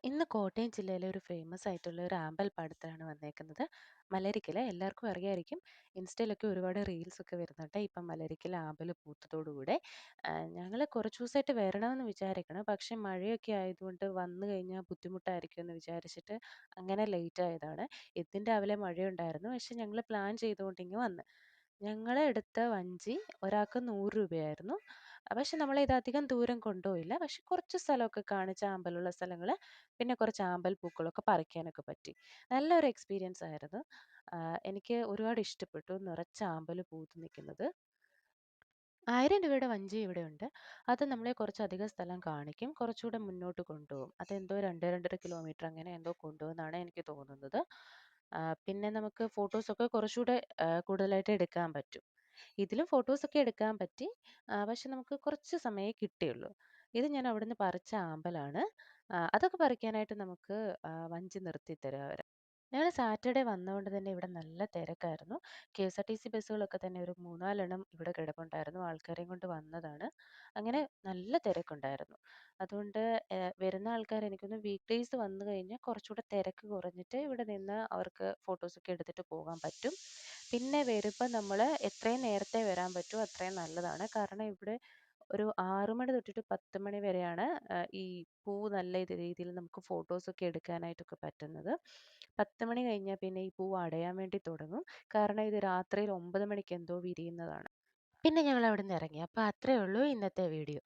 ഇന്ന് കോട്ടയം ജില്ലയിലെ ഒരു ഫേമസ് ആയിട്ടുള്ള ഒരു ആമ്പൽപ്പാടത്താണ് വന്നേക്കുന്നത്. മലരിക്കല് എല്ലാവർക്കും അറിയായിരിക്കും. ഇൻസ്റ്റയിലൊക്കെ ഒരുപാട് റീൽസൊക്കെ വരുന്നുണ്ട്. ഇപ്പം മലരിക്കല് ആമ്പല് പൂത്തതോടുകൂടെ ഞങ്ങള് കുറച്ച് ദിവസമായിട്ട് വരണമെന്ന് വിചാരിക്കണം. പക്ഷേ മഴയൊക്കെ ആയതുകൊണ്ട് വന്നു കഴിഞ്ഞാൽ ബുദ്ധിമുട്ടായിരിക്കും എന്ന് വിചാരിച്ചിട്ട് അങ്ങനെ ലേറ്റ് ആയതാണ്. ഇന്നും രാവിലെ മഴയുണ്ടായിരുന്നു. പക്ഷേ ഞങ്ങള് പ്ലാൻ ചെയ്തുകൊണ്ട് ഇങ്ങ് വന്ന്. ഞങ്ങള് എടുത്ത വഞ്ചി ഒരാൾക്ക് 100 രൂപയായിരുന്നു. പക്ഷേ നമ്മളെ അധികം ദൂരം കൊണ്ടുപോയില്ല. പക്ഷേ കുറച്ച് സ്ഥലമൊക്കെ കാണിച്ച് ആമ്പലുള്ള സ്ഥലങ്ങള്, പിന്നെ കുറച്ച് ആമ്പൽ പൂക്കളൊക്കെ പറിക്കാനൊക്കെ പറ്റി. നല്ലൊരു എക്സ്പീരിയൻസ് ആയിരുന്നു. എനിക്ക് ഒരുപാട് ഇഷ്ടപ്പെട്ടു നിറച്ച് ആമ്പല് പൂത്ത് നിൽക്കുന്നത്. രൂ. 1000 വഞ്ചി ഇവിടെയുണ്ട്. അത് നമ്മളെ കുറച്ചധികം സ്ഥലം കാണിക്കും. കുറച്ചുകൂടെ മുന്നോട്ട് കൊണ്ടുപോകും. അതെന്തോ 2, 2.5 കിലോമീറ്റർ അങ്ങനെ എന്തോ കൊണ്ടുപോകുമെന്നാണ് എനിക്ക് തോന്നുന്നത്. പിന്നെ നമുക്ക് ഫോട്ടോസൊക്കെ കുറച്ചുകൂടെ കൂടുതലായിട്ട് എടുക്കാൻ പറ്റും. ഇതിലും ഫോട്ടോസൊക്കെ എടുക്കാൻ പറ്റി. പക്ഷെ നമുക്ക് കുറച്ച് സമയമേ കിട്ടിയുള്ളൂ. ഇത് ഞാൻ അവിടുന്ന് പറിച്ച ആമ്പലാണ്. അതൊക്കെ പറിക്കാനായിട്ട് നമുക്ക് വഞ്ചി നിർത്തി തരും അവര്. ഞങ്ങള് സാറ്റർഡേ വന്നോണ്ട് തന്നെ ഇവിടെ നല്ല തിരക്കായിരുന്നു. കെഎസ്ആർടിസി ബസ്സുകളൊക്കെ തന്നെ ഒരു 3, 4 എണ്ണം ഇവിടെ കിടപ്പുണ്ടായിരുന്നു. ആൾക്കാരെയും കൊണ്ട് വന്നതാണ്. അങ്ങനെ നല്ല തിരക്കുണ്ടായിരുന്നു. അതുകൊണ്ട് വരുന്ന ആൾക്കാര് എനിക്ക് തോന്നുന്നു വീക്ക് ഡേയ്സ് വന്നു കഴിഞ്ഞാൽ കുറച്ചുകൂടെ തിരക്ക് കുറഞ്ഞിട്ട് ഇവിടെ നിന്ന് അവർക്ക് ഫോട്ടോസൊക്കെ എടുത്തിട്ട് പോകാൻ പറ്റും. പിന്നെ വരുമ്പം നമ്മള് എത്രയും നേരത്തെ വരാൻ പറ്റുമോ അത്രയും നല്ലതാണ്. കാരണം ഇവിടെ ഒരു 6 മണി തൊട്ടിട്ട് 10 മണി വരെയാണ് ഈ പൂ നല്ല രീതിയിൽ നമുക്ക് ഫോട്ടോസൊക്കെ എടുക്കാനായിട്ടൊക്കെ പറ്റുന്നത്. 10 മണി കഴിഞ്ഞാൽ പിന്നെ ഈ പൂ അടയാൻ വേണ്ടി തുടങ്ങും. കാരണം ഇത് രാത്രിയിൽ 9 മണിക്ക് എന്തോ വിരിയുന്നതാണ്. പിന്നെ ഞങ്ങൾ അവിടുന്ന് ഇറങ്ങി. അപ്പൊ അത്രേ ഉള്ളൂ ഇന്നത്തെ വീഡിയോ.